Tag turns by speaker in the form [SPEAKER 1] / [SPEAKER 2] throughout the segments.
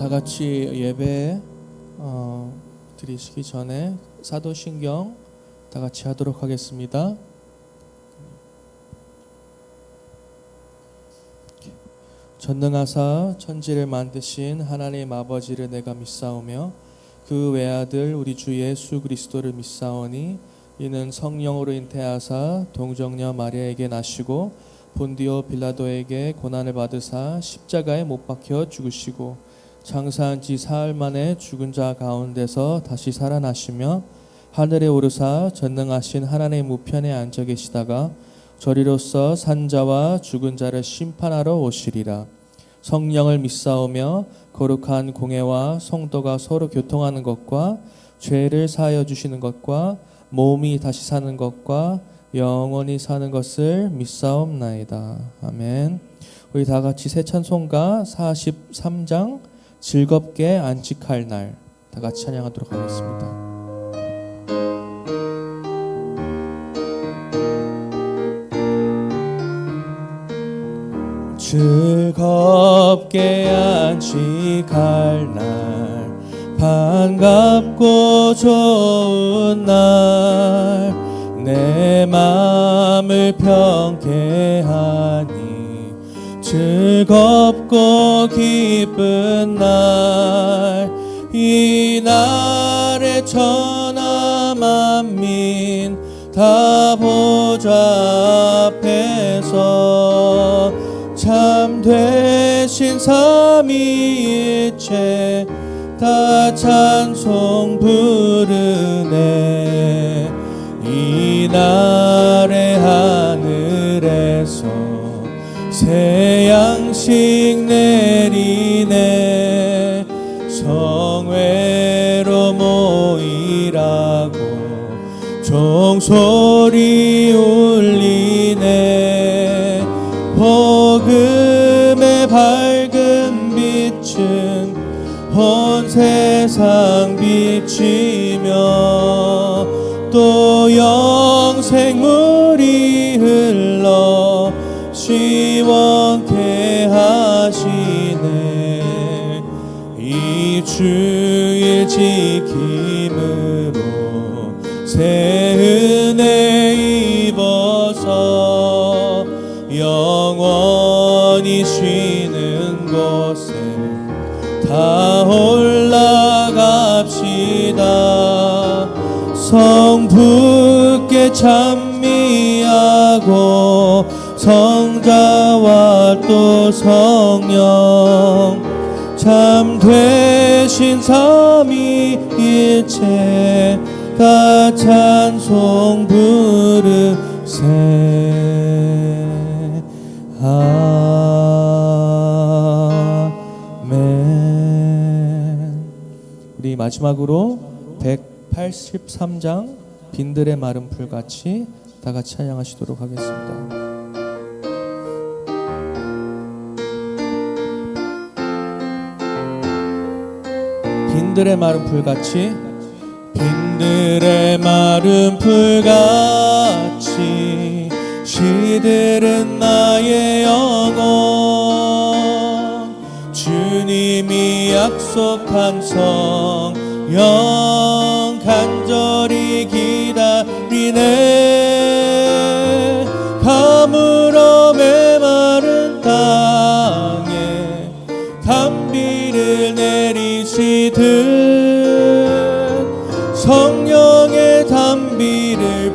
[SPEAKER 1] 다 같이 예배 드리시기 전에 사도신경 다 같이 하도록 하겠습니다. 전능하사 천지를 만드신 하나님 아버지를 내가 믿사오며 그 외아들 우리 주 예수 그리스도를 믿사오니 이는 성령으로 잉태하사 동정녀 마리아에게 나시고 본디오 빌라도에게 고난을 받으사 십자가에 못 박혀 죽으시고 장사한 지 사흘 만에 죽은 자 가운데서 다시 살아나시며 하늘에 오르사 전능하신 하나님의 우편에 앉아 계시다가 저리로서 산자와 죽은 자를 심판하러 오시리라. 성령을 믿사오며 거룩한 공회와 성도가 서로 교통하는 것과 죄를 사하여 주시는 것과 몸이 다시 사는 것과 영원히 사는 것을 믿사옵나이다. 아멘. 우리 다 같이 새 찬송가 43장 즐겁게 안식할 날 다 같이 찬양하도록 하겠습니다. 즐겁게 안식할 날 반갑고 좋은 날 내 마음을 평케 하니 즐겁고 기쁜 날 이 날에 천하 만민 다 보좌 앞에서 참 되신 삼위일체 다 찬송 부르네. 이 날의 하늘에서 새 양식 내리네. 성회로 모이라고 종소리 울리네. 복음의 밝은 빛은 온 세상 비치며 또 영생물이 흘러 시원케 하시네. 이 주일 지킴으로 새 은혜 입어서 영원히 쉬는 곳에 다 올라갑시다. 성부께 찬미하고 성자와 또 성령 참 되신 삼위일체 다 찬송 부르세. 아멘. 우리 마지막으로 183장 빈들의 마른 풀같이 다 같이 찬양하시도록 하겠습니다. 빈들의 마른 풀같이 빈들의 마른 풀같이 시들은 나의 영혼 주님이 약속한 성령 간절히 기다리네. 가물어 메마른 땅에 단비를 내리시듯 성령의 단비를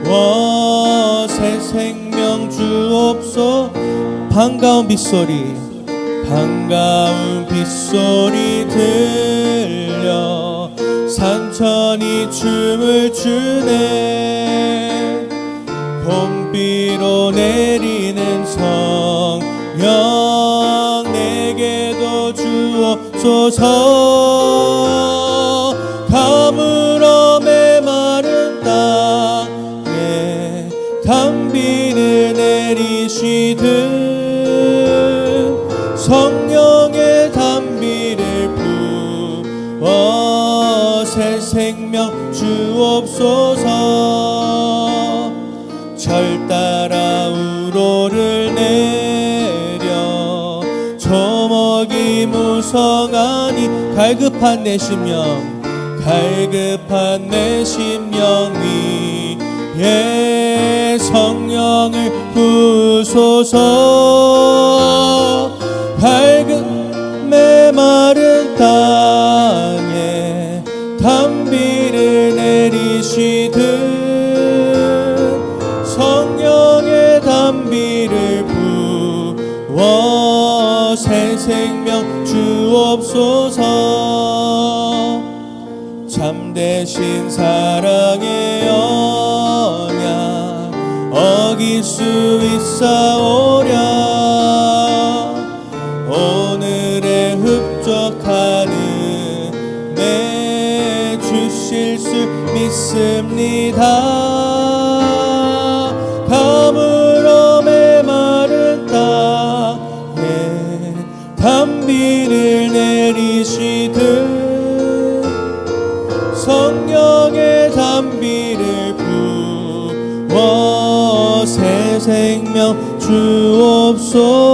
[SPEAKER 1] 부어 새 생명 주옵소. 반가운 빗소리 들려 산천이 춤을 추네. 봄비로 내리는 성령 내게도 주옵소서. 가물어 메마른 땅에 단비를 내리시듯 성령의 단비를 부어 새 생명 주옵소서. 절 따라 우로를 내려 조목이 무성하니 갈급한 내 심령 갈급한 내 심령 위에 성령을 부소서 밝은 메마른 땅에 단비를 내리시듯 성령의 단비를 부어 새 생명 주옵소서 참되신 사랑의 언약 어길 수 있사오랴 오늘의 흡족하는 내 주실 수 믿습니다 가물어 메마른 땅에 단비를 내리시듯 성령의 단비를 부어 새 생명 주옵소서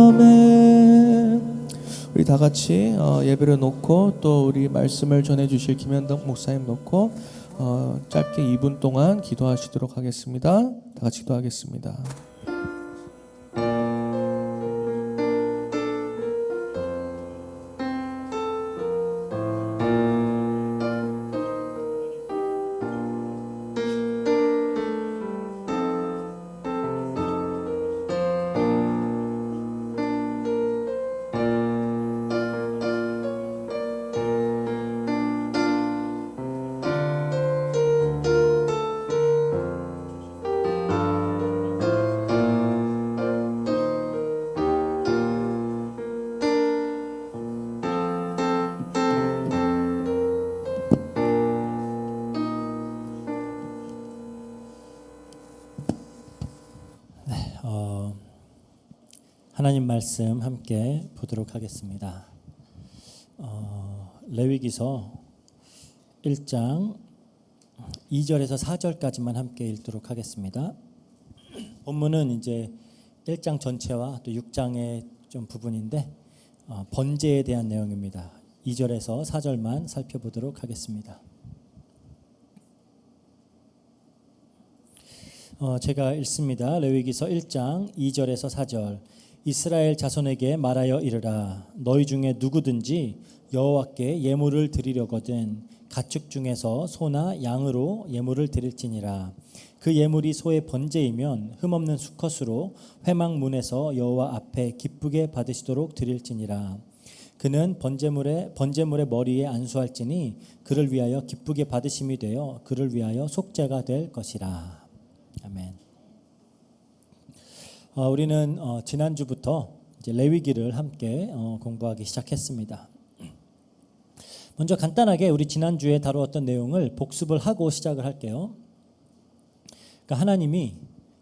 [SPEAKER 1] 아멘. 우리 다 같이 예배를 놓고 또 우리 말씀을 전해 주실 김현덕 목사님 놓고 짧게 2분 동안 기도하시도록 하겠습니다. 다 같이 기도하겠습니다.
[SPEAKER 2] 하나님 말씀 함께 보도록 하겠습니다. 레위기서 1장 2절에서 4절까지만 함께 읽도록 하겠습니다. 본문은 이제 1장 전체와 또 6장의 좀 부분인데 번제에 대한 내용입니다. 2절에서 4절만 살펴보도록 하겠습니다. 제가 읽습니다. 레위기서 1장 2절에서 4절 이스라엘 자손에게 말하여 이르라 너희 중에 누구든지 여호와께 예물을 드리려거든 가축 중에서 소나 양으로 예물을 드릴지니라 그 예물이 소의 번제이면 흠없는 수컷으로 회막문에서 여호와 앞에 기쁘게 받으시도록 드릴지니라 그는 번제물의 머리에 안수할지니 그를 위하여 기쁘게 받으심이 되어 그를 위하여 속죄가 될 것이라. 아멘. 우리는 지난주부터 이제 레위기를 함께 공부하기 시작했습니다. 먼저 간단하게 우리 지난주에 다루었던 내용을 복습을 하고 시작을 할게요. 그러니까 하나님이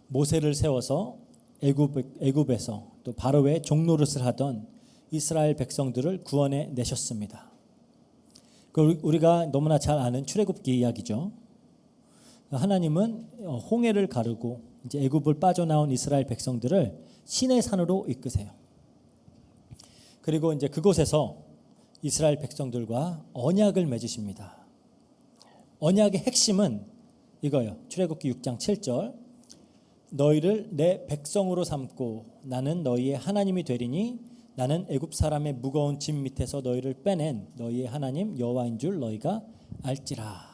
[SPEAKER 2] 모세를 세워서 애굽에서 또 바로의 종노릇을 하던 이스라엘 백성들을 구원해 내셨습니다. 우리가 너무나 잘 아는 출애굽기 이야기죠. 하나님은 홍해를 가르고 이제 애굽을 빠져나온 이스라엘 백성들을 시내 산으로 이끄세요. 그리고 이제 그곳에서 이스라엘 백성들과 언약을 맺으십니다. 언약의 핵심은 이거예요. 출애굽기 6장 7절 너희를 내 백성으로 삼고 나는 너희의 하나님이 되리니 나는 애굽 사람의 무거운 짐 밑에서 너희를 빼낸 너희의 하나님 여호와인 줄 너희가 알지라.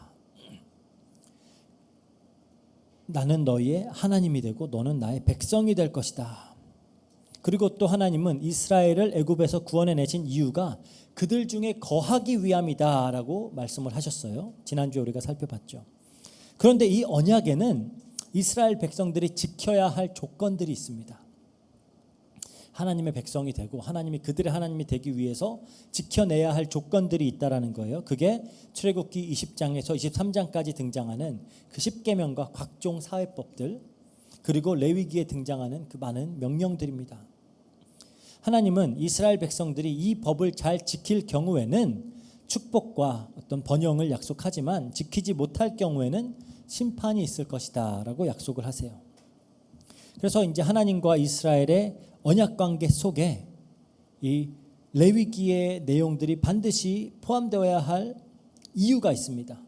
[SPEAKER 2] 나는 너희의 하나님이 되고 너는 나의 백성이 될 것이다. 그리고 또 하나님은 이스라엘을 애굽에서 구원해 내신 이유가 그들 중에 거하기 위함이다 라고 말씀을 하셨어요. 지난주에 우리가 살펴봤죠. 그런데 이 언약에는 이스라엘 백성들이 지켜야 할 조건들이 있습니다. 하나님의 백성이 되고 하나님이 그들의 하나님이 되기 위해서 지켜내야 할 조건들이 있다라는 거예요. 그게 출애굽기 20장에서 23장까지 등장하는 그 10계명과 각종 사회법들 그리고 레위기에 등장하는 그 많은 명령들입니다. 하나님은 이스라엘 백성들이 이 법을 잘 지킬 경우에는 축복과 어떤 번영을 약속하지만 지키지 못할 경우에는 심판이 있을 것이다 라고 약속을 하세요. 그래서 이제 하나님과 이스라엘의 언약 관계 속에 이 레위기의 내용들이 반드시 포함되어야 할 이유가 있습니다.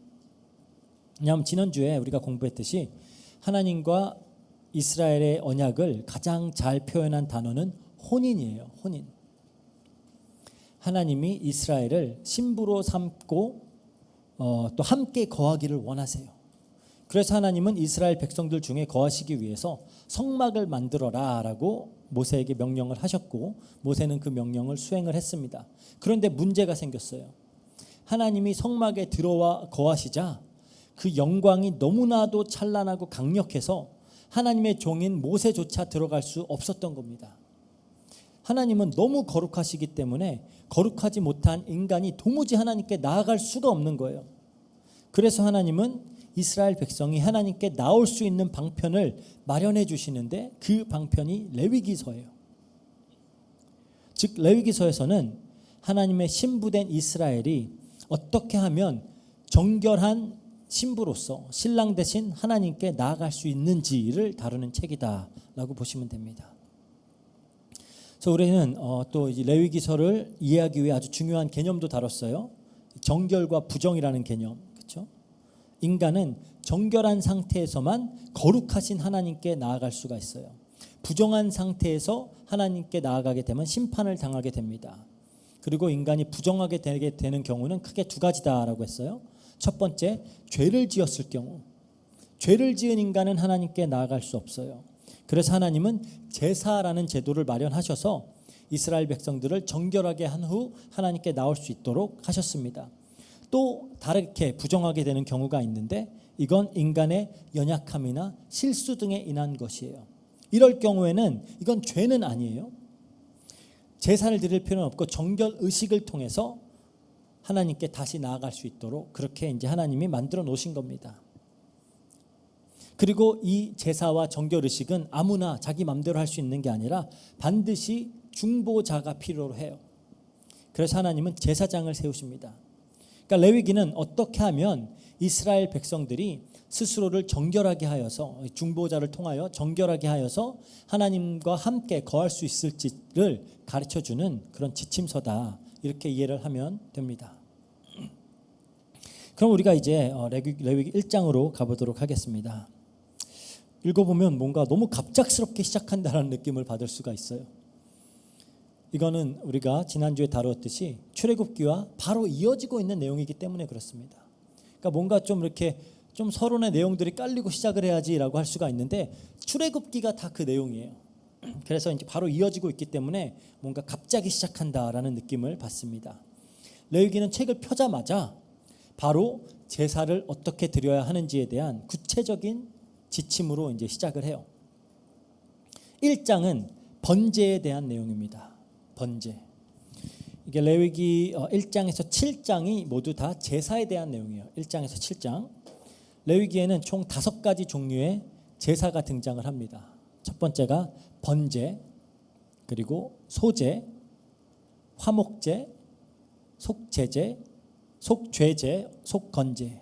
[SPEAKER 2] 왜냐하면 지난주에 우리가 공부했듯이 하나님과 이스라엘의 언약을 가장 잘 표현한 단어는 혼인이에요. 혼인. 하나님이 이스라엘을 신부로 삼고 또 함께 거하기를 원하세요. 그래서 하나님은 이스라엘 백성들 중에 거하시기 위해서 성막을 만들어라 라고 모세에게 명령을 하셨고 모세는 그 명령을 수행을 했습니다. 그런데 문제가 생겼어요. 하나님이 성막에 들어와 거하시자 그 영광이 너무나도 찬란하고 강력해서 하나님의 종인 모세조차 들어갈 수 없었던 겁니다. 하나님은 너무 거룩하시기 때문에 거룩하지 못한 인간이 도무지 하나님께 나아갈 수가 없는 거예요. 그래서 하나님은 이스라엘 백성이 하나님께 나올 수 있는 방편을 마련해 주시는데 그 방편이 레위기서예요. 즉 레위기서에서는 하나님의 신부된 이스라엘이 어떻게 하면 정결한 신부로서 신랑 대신 하나님께 나아갈 수 있는지를 다루는 책이다라고 보시면 됩니다. 그래서 우리는 또 레위기서를 이해하기 위해 아주 중요한 개념도 다뤘어요. 정결과 부정이라는 개념, 그렇죠? 인간은 정결한 상태에서만 거룩하신 하나님께 나아갈 수가 있어요. 부정한 상태에서 하나님께 나아가게 되면 심판을 당하게 됩니다. 그리고 인간이 부정하게 되게 되는 경우는 크게 두 가지다라고 했어요. 첫 번째, 죄를 지었을 경우. 죄를 지은 인간은 하나님께 나아갈 수 없어요. 그래서 하나님은 제사라는 제도를 마련하셔서 이스라엘 백성들을 정결하게 한 후 하나님께 나올 수 있도록 하셨습니다. 또 다르게 부정하게 되는 경우가 있는데 이건 인간의 연약함이나 실수 등에 인한 것이에요. 이럴 경우에는 이건 죄는 아니에요. 제사를 드릴 필요는 없고 정결 의식을 통해서 하나님께 다시 나아갈 수 있도록 그렇게 이제 하나님이 만들어 놓으신 겁니다. 그리고 이 제사와 정결 의식은 아무나 자기 마음대로 할 수 있는 게 아니라 반드시 중보자가 필요로 해요. 그래서 하나님은 제사장을 세우십니다. 그러니까 레위기는 어떻게 하면 이스라엘 백성들이 스스로를 정결하게 하여서 중보자를 통하여 정결하게 하여서 하나님과 함께 거할 수 있을지를 가르쳐주는 그런 지침서다. 이렇게 이해를 하면 됩니다. 그럼 우리가 이제 레위기 1장으로 가보도록 하겠습니다. 읽어보면 뭔가 너무 갑작스럽게 시작한다는 느낌을 받을 수가 있어요. 이거는 우리가 지난주에 다루었듯이 출애굽기와 바로 이어지고 있는 내용이기 때문에 그렇습니다. 그러니까 뭔가 좀 이렇게 좀 서론의 내용들이 깔리고 시작을 해야지라고 할 수가 있는데 출애굽기가 다 그 내용이에요. 그래서 이제 바로 이어지고 있기 때문에 뭔가 갑자기 시작한다라는 느낌을 받습니다. 레위기는 책을 펴자마자 바로 제사를 어떻게 드려야 하는지에 대한 구체적인 지침으로 이제 시작을 해요. 1장은 번제에 대한 내용입니다. 번제. 이게 레위기 1장에서 7장이 모두 다 제사에 대한 내용이에요. 1장에서 7장. 레위기에는 총 5가지 종류의 제사가 등장을 합니다. 첫 번째가 번제, 그리고 소제, 화목제, 속제제, 속죄제, 속건제.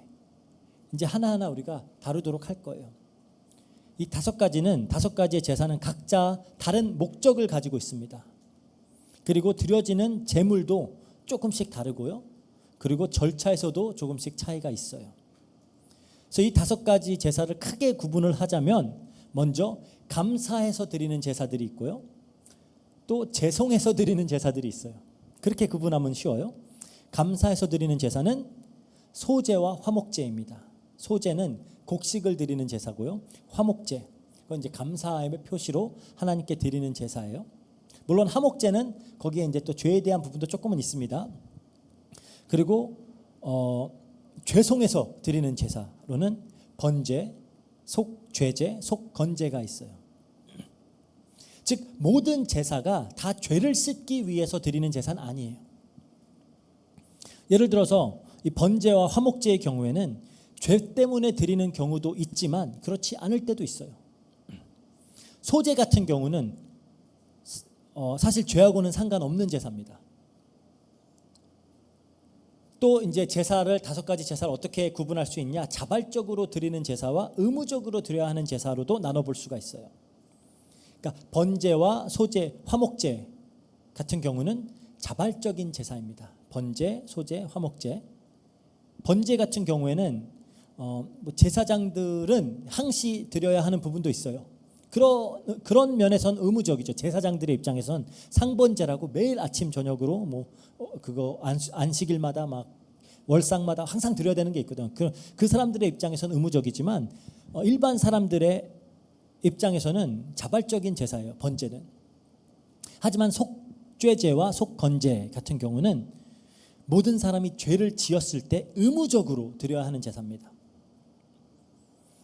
[SPEAKER 2] 이제 하나하나 우리가 다루도록 할 거예요. 이 5가지의 제사는 각자 다른 목적을 가지고 있습니다. 그리고 드려지는 제물도 조금씩 다르고요. 그리고 절차에서도 조금씩 차이가 있어요. 그래서 이 5가지 제사를 크게 구분을 하자면 먼저 감사해서 드리는 제사들이 있고요. 또 죄송해서 드리는 제사들이 있어요. 그렇게 구분하면 쉬워요. 감사해서 드리는 제사는 소제와 화목제입니다. 소제는 곡식을 드리는 제사고요. 화목제, 그건 이제 감사의 표시로 하나님께 드리는 제사예요. 물론 화목제는 거기에 이제 또 죄에 대한 부분도 조금은 있습니다. 그리고 죄송해서 드리는 제사로는 번제, 속죄제, 속건제가 있어요. 즉 모든 제사가 다 죄를 씻기 위해서 드리는 제사는 아니에요. 예를 들어서 이 번제와 화목제의 경우에는 죄 때문에 드리는 경우도 있지만 그렇지 않을 때도 있어요. 소제 같은 경우는 사실 죄하고는 상관없는 제사입니다. 또 이제 제사를 5가지 제사를 어떻게 구분할 수 있냐? 자발적으로 드리는 제사와 의무적으로 드려야 하는 제사로도 나눠볼 수가 있어요. 그러니까 번제와 소제, 화목제 같은 경우는 자발적인 제사입니다. 번제, 소제, 화목제. 번제 같은 경우에는 뭐 제사장들은 항시 드려야 하는 부분도 있어요. 그런 면에선 의무적이죠. 제사장들의 입장에선 상번제라고 매일 아침 저녁으로 뭐 그거 안식일마다 막 월상마다 항상 드려야 되는 게 있거든. 그 사람들의 입장에서는 의무적이지만 일반 사람들의 입장에서는 자발적인 제사예요. 번제는. 하지만 속죄제와 속건제 같은 경우는 모든 사람이 죄를 지었을 때 의무적으로 드려야 하는 제사입니다.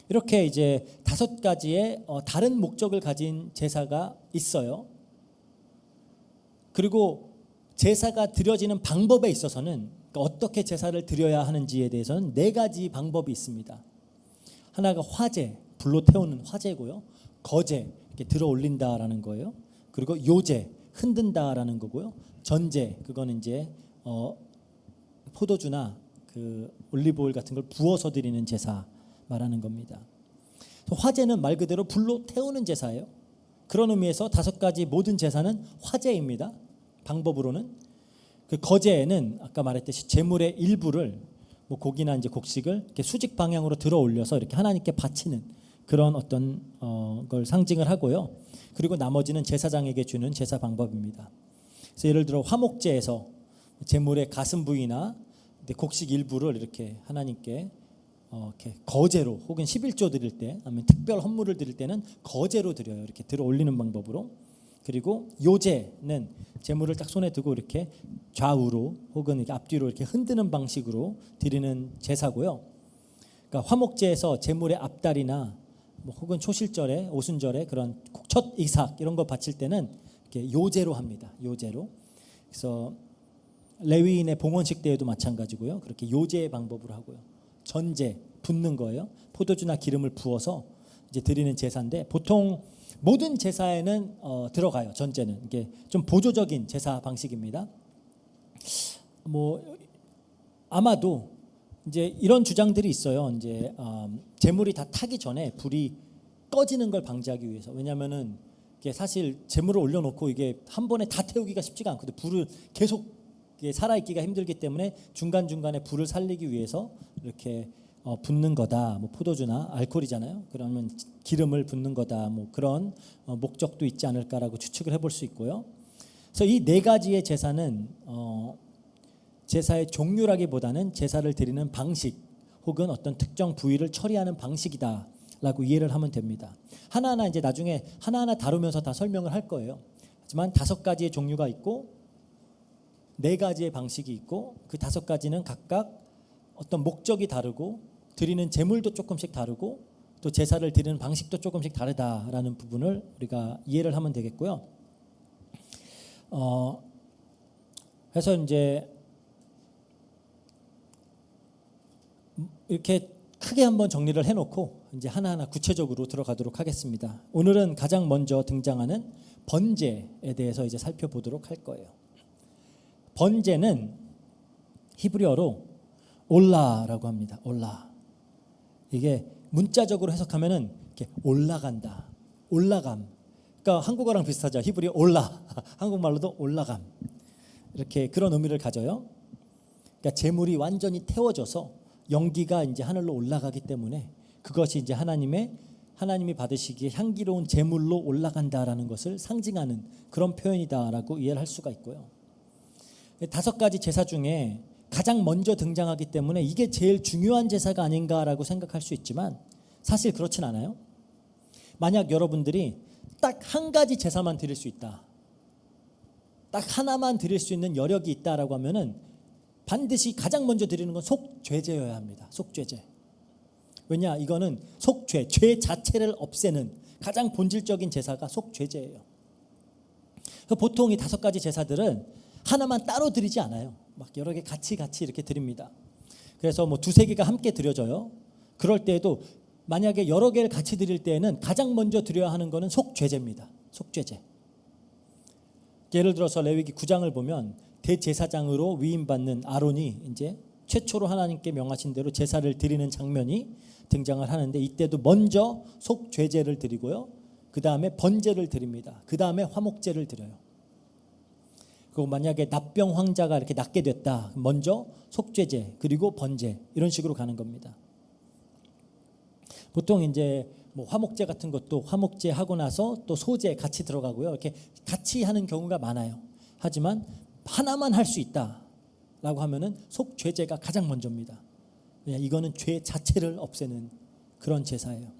[SPEAKER 2] 이렇게 이제 5가지의 다른 목적을 가진 제사가 있어요. 그리고 제사가 드려지는 방법에 있어서는 어떻게 제사를 드려야 하는지에 대해서는 4가지 방법이 있습니다. 하나가 화제, 불로 태우는 화제고요. 거제, 이렇게 들어 올린다라는 거예요. 그리고 요제, 흔든다라는 거고요. 전제, 그거는 이제 포도주나 그 올리브 오일 같은 걸 부어서 드리는 제사 말하는 겁니다. 화제는 말 그대로 불로 태우는 제사예요. 그런 의미에서 5가지 모든 제사는 화제입니다. 방법으로는. 그 거제는 아까 말했듯이 제물의 일부를 뭐 고기나 이제 곡식을 이렇게 수직 방향으로 들어 올려서 이렇게 하나님께 바치는 그런 어떤 걸 상징을 하고요. 그리고 나머지는 제사장에게 주는 제사 방법입니다. 그래서 예를 들어 화목제에서 제물의 가슴 부위나 곡식 일부를 이렇게 하나님께 이렇게 거제로 혹은 11조 드릴 때 아니면 특별 헌물을 드릴 때는 거제로 드려요. 이렇게 들어 올리는 방법으로. 그리고 요제는 제물을 딱 손에 두고 이렇게 좌우로 혹은 이렇게 앞뒤로 이렇게 흔드는 방식으로 드리는 제사고요. 그러니까 화목제에서 제물의 앞다리나 뭐 혹은 초실절에 오순절에 그런 첫 이삭 이런 거 바칠 때는 이렇게 요제로 합니다. 요제로. 그래서 레위인의 봉헌식 때에도 마찬가지고요. 그렇게 요제의 방법으로 하고요. 전제 붓는 거예요. 포도주나 기름을 부어서 이제 드리는 제사인데 보통 모든 제사에는 들어가요. 전제는 이게 좀 보조적인 제사 방식입니다. 뭐 아마도 이제 이런 주장들이 있어요. 이제 제물이 다 타기 전에 불이 꺼지는 걸 방지하기 위해서. 왜냐하면은 이게 사실 제물을 올려놓고 이게 한 번에 다 태우기가 쉽지가 않거든요. 불을 계속 살아있기가 힘들기 때문에 중간중간에 불을 살리기 위해서 이렇게 붓는 거다. 뭐 포도주나 알코올이잖아요. 그러면 기름을 붓는 거다. 뭐 그런 목적도 있지 않을까라고 추측을 해볼 수 있고요. 그래서 이 4가지의 제사는 제사의 종류라기보다는 제사를 드리는 방식 혹은 어떤 특정 부위를 처리하는 방식이다라고 이해를 하면 됩니다. 하나하나 이제 나중에 하나하나 다루면서 다 설명을 할 거예요. 하지만 5가지의 종류가 있고 4가지의 방식이 있고 그 5가지는 각각 어떤 목적이 다르고 드리는 제물도 조금씩 다르고 또 제사를 드리는 방식도 조금씩 다르다라는 부분을 우리가 이해를 하면 되겠고요. 그래서 이제 이렇게 크게 한번 정리를 해놓고 이제 하나하나 구체적으로 들어가도록 하겠습니다. 오늘은 가장 먼저 등장하는 번제에 대해서 이제 살펴보도록 할 거예요. 번제는 히브리어로 올라라고 합니다. 올라. 이게 문자적으로 해석하면은 이렇게 올라간다, 올라감. 그러니까 한국어랑 비슷하죠. 히브리어 올라, 한국말로도 올라감. 이렇게 그런 의미를 가져요. 그러니까 제물이 완전히 태워져서 연기가 이제 하늘로 올라가기 때문에 그것이 이제 하나님이 받으시기에 향기로운 제물로 올라간다라는 것을 상징하는 그런 표현이다라고 이해를 할 수가 있고요. 5가지 제사 중에 가장 먼저 등장하기 때문에 이게 제일 중요한 제사가 아닌가라고 생각할 수 있지만 사실 그렇진 않아요. 만약 여러분들이 딱 한 가지 제사만 드릴 수 있다, 딱 하나만 드릴 수 있는 여력이 있다라고 하면은 반드시 가장 먼저 드리는 건 속죄제여야 합니다. 속죄제. 왜냐? 이거는 속죄, 죄 자체를 없애는 가장 본질적인 제사가 속죄제예요. 보통 이 5가지 제사들은 하나만 따로 드리지 않아요. 막 여러 개 같이 이렇게 드립니다. 그래서 뭐 2-3개가 함께 드려져요. 그럴 때에도 만약에 여러 개를 같이 드릴 때에는 가장 먼저 드려야 하는 거는 속죄제입니다. 속죄제. 예를 들어서 레위기 9장을 보면 대제사장으로 위임받는 아론이 이제 최초로 하나님께 명하신 대로 제사를 드리는 장면이 등장을 하는데 이때도 먼저 속죄제를 드리고요. 그 다음에 번제를 드립니다. 그 다음에 화목제를 드려요. 그리고 만약에 납병 황자가 이렇게 낫게 됐다. 먼저 속죄제 그리고 번제 이런 식으로 가는 겁니다. 보통 이제 뭐 화목제 같은 것도 화목제 하고 나서 또 소제 같이 들어가고요. 이렇게 같이 하는 경우가 많아요. 하지만 하나만 할 수 있다라고 하면은 속죄제가 가장 먼저입니다. 이거는 죄 자체를 없애는 그런 제사예요.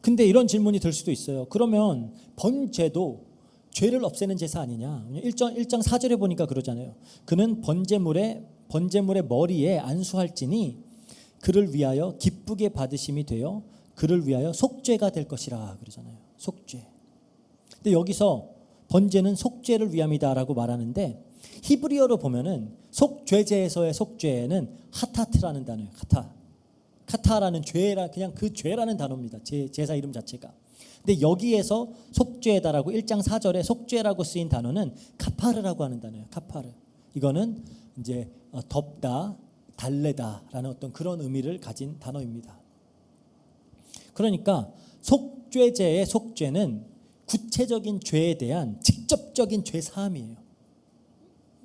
[SPEAKER 2] 근데 이런 질문이 들 수도 있어요. 그러면 번제도 죄를 없애는 제사 아니냐? 1장 4절에 보니까 그러잖아요. 그는 번제물의 머리에 안수할지니 그를 위하여 기쁘게 받으심이 되어 그를 위하여 속죄가 될 것이라 그러잖아요. 속죄. 근데 여기서 번제는 속죄를 위함이다라고 말하는데 히브리어로 보면은 속죄제에서의 속죄는 하타트라는 단어예요. 카타라는 죄라 그냥 그 죄라는 단어입니다. 제사 이름 자체가. 근데 여기에서 속죄다라고 1장 4절에 속죄라고 쓰인 단어는 카파르라고 하는 단어예요. 카파르. 이거는 이제 덮다, 달래다라는 어떤 그런 의미를 가진 단어입니다. 그러니까 속죄제의 속죄는 구체적인 죄에 대한 직접적인 죄 사함이에요.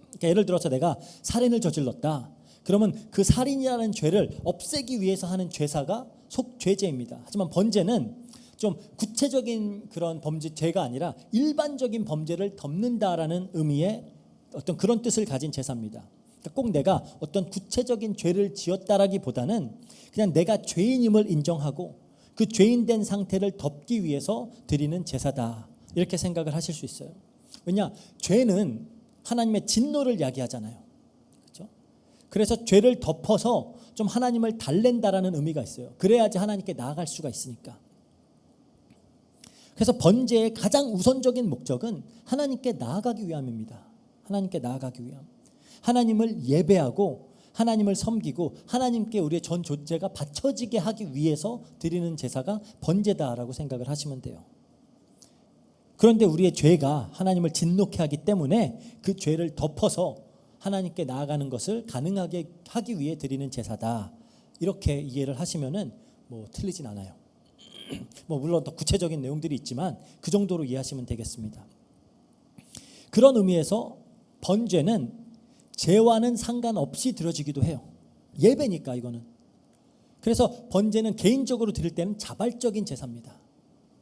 [SPEAKER 2] 그러니까 예를 들어서 내가 살인을 저질렀다. 그러면 그 살인이라는 죄를 없애기 위해서 하는 죄사가 속죄제입니다. 하지만 번제는 좀 구체적인 그런 죄가 아니라 일반적인 범죄를 덮는다라는 의미의 어떤 그런 뜻을 가진 제사입니다. 그러니까 꼭 내가 어떤 구체적인 죄를 지었다라기보다는 그냥 내가 죄인임을 인정하고 그 죄인된 상태를 덮기 위해서 드리는 제사다. 이렇게 생각을 하실 수 있어요. 왜냐? 죄는 하나님의 진노를 야기하잖아요. 그렇죠? 그래서 죄를 덮어서 좀 하나님을 달랜다라는 의미가 있어요. 그래야지 하나님께 나아갈 수가 있으니까. 그래서 번제의 가장 우선적인 목적은 하나님께 나아가기 위함입니다. 하나님께 나아가기 위함. 하나님을 예배하고 하나님을 섬기고 하나님께 우리의 전 존재가 바쳐지게 하기 위해서 드리는 제사가 번제다라고 생각을 하시면 돼요. 그런데 우리의 죄가 하나님을 진노케 하기 때문에 그 죄를 덮어서 하나님께 나아가는 것을 가능하게 하기 위해 드리는 제사다. 이렇게 이해를 하시면은 뭐 틀리진 않아요. 뭐 물론 더 구체적인 내용들이 있지만 그 정도로 이해하시면 되겠습니다. 그런 의미에서 번제는 죄와는 상관없이 드려지기도 해요. 예배니까 이거는. 그래서 번제는 개인적으로 드릴 때는 자발적인 제사입니다.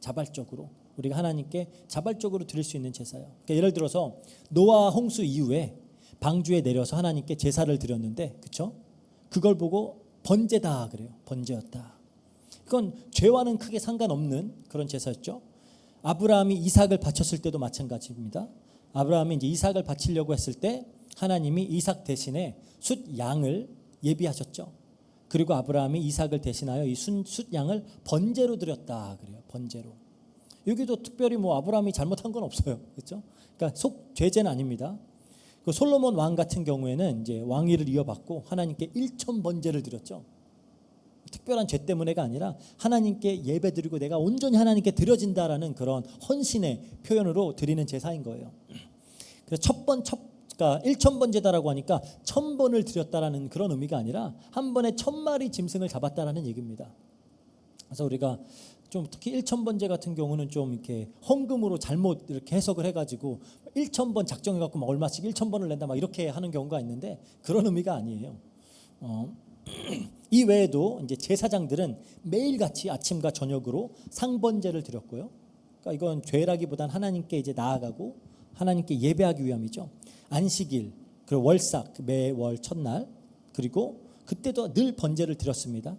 [SPEAKER 2] 자발적으로 우리가 하나님께 자발적으로 드릴 수 있는 제사예요. 그러니까 예를 들어서 노아 홍수 이후에 방주에 내려서 하나님께 제사를 드렸는데, 그렇죠? 그걸 보고 번제다 그래요. 번제였다. 이건 죄와는 크게 상관없는 그런 제사였죠. 아브라함이 이삭을 바쳤을 때도 마찬가지입니다. 아브라함이 이제 이삭을 바치려고 했을 때 하나님이 이삭 대신에 숫 양을 예비하셨죠. 그리고 아브라함이 이삭을 대신하여 이 숫 양을 번제로 드렸다 그래요. 번제로. 여기도 특별히 뭐 아브라함이 잘못한 건 없어요. 그렇죠? 그러니까 속죄제는 아닙니다. 그 솔로몬 왕 같은 경우에는 이제 왕위를 이어받고 하나님께 1천 번제를 드렸죠. 특별한 죄 때문에가 아니라 하나님께 예배드리고 내가 온전히 하나님께 드려진다라는 그런 헌신의 표현으로 드리는 제사인 거예요. 그래서 그러니까 1,000번제다라고 하니까 1,000번을 드렸다라는 그런 의미가 아니라 한 번에 1,000마리 짐승을 잡았다라는 얘기입니다. 그래서 우리가 좀 특히 1,000번제 같은 경우는 좀 이렇게 헌금으로 잘못 이렇게 해석을 해가지고 1,000번 작정해갖고 막 얼마씩 1,000번을 낸다 막 이렇게 하는 경우가 있는데 그런 의미가 아니에요. 이 외에도 이제 제사장들은 매일같이 아침과 저녁으로 상번제를 드렸고요. 그러니까 이건 죄라기보단 하나님께 이제 나아가고 하나님께 예배하기 위함이죠. 안식일, 그리고 월삭 매월 첫날, 그리고 그때도 늘 번제를 드렸습니다.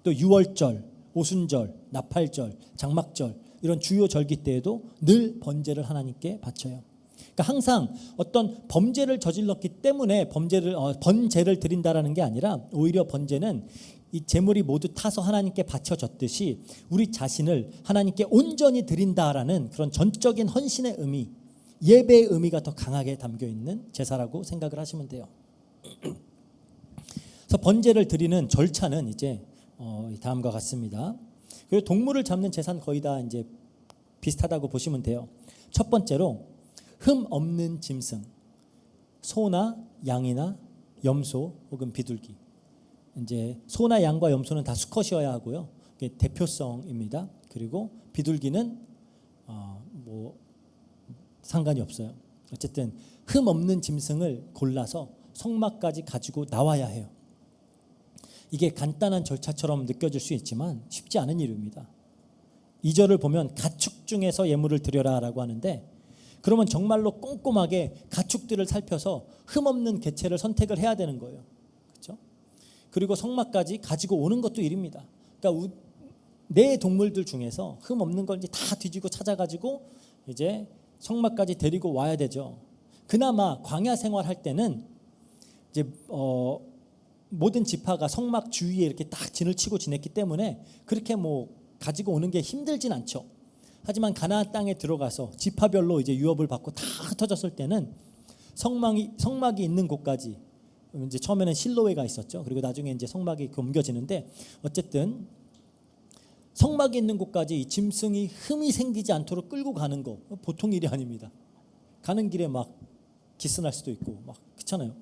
[SPEAKER 2] 또 유월절, 오순절, 나팔절, 장막절 이런 주요 절기 때에도 늘 번제를 하나님께 바쳐요. 그러니까 항상 어떤 범죄를 저질렀기 때문에 번제를 드린다라는 게 아니라 오히려 번제는 이 제물이 모두 타서 하나님께 바쳐졌듯이 우리 자신을 하나님께 온전히 드린다라는 그런 전적인 헌신의 의미, 예배의 의미가 더 강하게 담겨 있는 제사라고 생각을 하시면 돼요. 그래서 번제를 드리는 절차는 이제 다음과 같습니다. 그리고 동물을 잡는 제사는 거의 다 이제 비슷하다고 보시면 돼요. 첫 번째로 흠 없는 짐승, 소나 양이나 염소 혹은 비둘기. 이제 소나 양과 염소는 다 수컷이어야 하고요. 이게 대표성입니다. 그리고 비둘기는 뭐 상관이 없어요. 어쨌든 흠 없는 짐승을 골라서 성막까지 가지고 나와야 해요. 이게 간단한 절차처럼 느껴질 수 있지만 쉽지 않은 일입니다. 2절을 보면 가축 중에서 예물을 드려라라고 하는데, 그러면 정말로 꼼꼼하게 가축들을 살펴서 흠 없는 개체를 선택을 해야 되는 거예요. 그렇죠? 그리고 성막까지 가지고 오는 것도 일입니다. 그러니까 내 동물들 중에서 흠 없는 걸 이제 다 뒤지고 찾아가지고 이제 성막까지 데리고 와야 되죠. 그나마 광야 생활할 때는 이제 모든 지파가 성막 주위에 이렇게 딱 진을 치고 지냈기 때문에 그렇게 뭐 가지고 오는 게 힘들진 않죠. 하지만 가나안 땅에 들어가서 지파별로 이제 유업을 받고 다 흩어졌을 때는 성막이 있는 곳까지, 이제 처음에는 실로웨가 있었죠. 그리고 나중에 이제 성막이 옮겨지는데, 어쨌든 성막이 있는 곳까지 이 짐승이 흠이 생기지 않도록 끌고 가는 거 보통 일이 아닙니다. 가는 길에 막 기스날 수도 있고 막 그렇잖아요.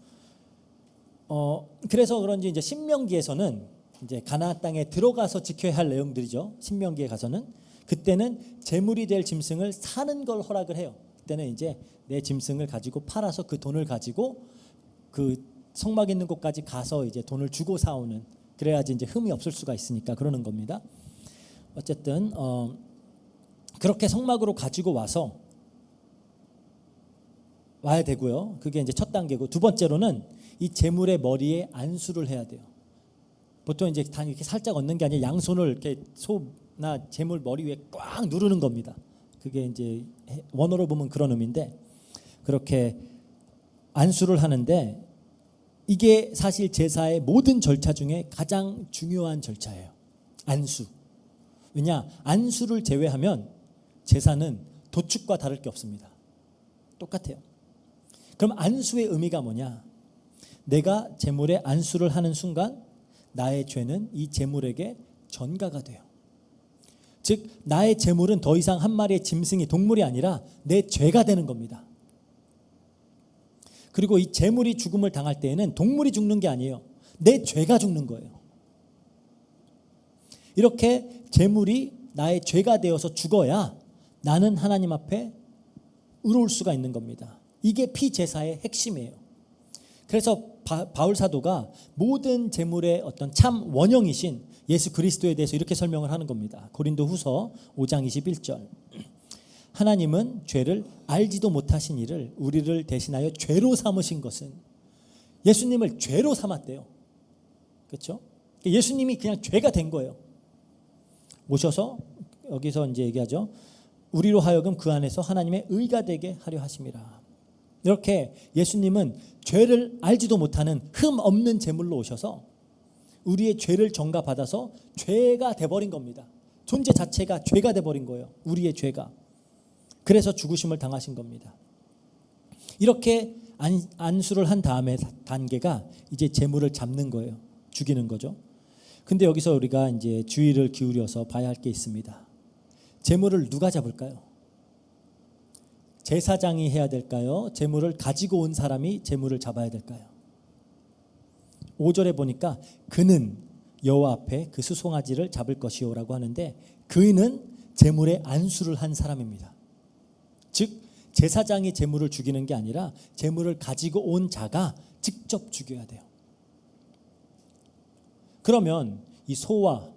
[SPEAKER 2] 그래서 그런지 이제 신명기에서는 이제 가나안 땅에 들어가서 지켜야 할 내용들이죠. 신명기에 가서는 그때는 제물이 될 짐승을 사는 걸 허락을 해요. 그때는 이제 내 짐승을 가지고 팔아서 그 돈을 가지고 그 성막 있는 곳까지 가서 이제 돈을 주고 사오는, 그래야지 이제 흠이 없을 수가 있으니까 그러는 겁니다. 어쨌든 그렇게 성막으로 가지고 와야 되고요. 그게 이제 첫 단계고, 두 번째로는 이 제물의 머리에 안수를 해야 돼요. 보통 이제 단 이렇게 살짝 얹는 게 아니라 양손을 이렇게 소나 제물 머리 위에 꽉 누르는 겁니다. 그게 이제 원어로 보면 그런 의미인데, 그렇게 안수를 하는데 이게 사실 제사의 모든 절차 중에 가장 중요한 절차예요. 안수. 왜냐? 안수를 제외하면 제사는 도축과 다를 게 없습니다. 똑같아요. 그럼 안수의 의미가 뭐냐? 내가 제물에 안수를 하는 순간 나의 죄는 이 제물에게 전가가 돼요. 즉 나의 제물은 더 이상 한 마리의 짐승이 동물이 아니라 내 죄가 되는 겁니다. 그리고 이 제물이 죽음을 당할 때에는 동물이 죽는 게 아니에요. 내 죄가 죽는 거예요. 이렇게 제물이 나의 죄가 되어서 죽어야 나는 하나님 앞에 의로울 수가 있는 겁니다. 이게 피제사의 핵심이에요. 그래서 바울 사도가 모든 제물의 어떤 참 원형이신 예수 그리스도에 대해서 이렇게 설명을 하는 겁니다. 고린도후서 5장 21절. 하나님은 죄를 알지도 못하신 이를 우리를 대신하여 죄로 삼으신 것은, 예수님을 죄로 삼았대요. 그렇죠? 예수님이 그냥 죄가 된 거예요. 오셔서 여기서 이제 얘기하죠. 우리로 하여금 그 안에서 하나님의 의가 되게 하려 하심이라. 이렇게 예수님은 죄를 알지도 못하는 흠 없는 제물로 오셔서 우리의 죄를 전가받아서 죄가 돼버린 겁니다. 존재 자체가 죄가 돼버린 거예요. 우리의 죄가. 그래서 죽으심을 당하신 겁니다. 이렇게 안수를 한 다음에 단계가 이제 제물을 잡는 거예요. 죽이는 거죠. 근데 여기서 우리가 이제 주의를 기울여서 봐야 할 게 있습니다. 제물을 누가 잡을까요? 제사장이 해야 될까요? 제물을 가지고 온 사람이 제물을 잡아야 될까요? 5절에 보니까 그는 여호와 앞에 그 수송아지를 잡을 것이요라고 하는데, 그는 제물의 안수를 한 사람입니다. 즉 제사장이 제물을 죽이는 게 아니라 제물을 가지고 온 자가 직접 죽여야 돼요. 그러면 이 소와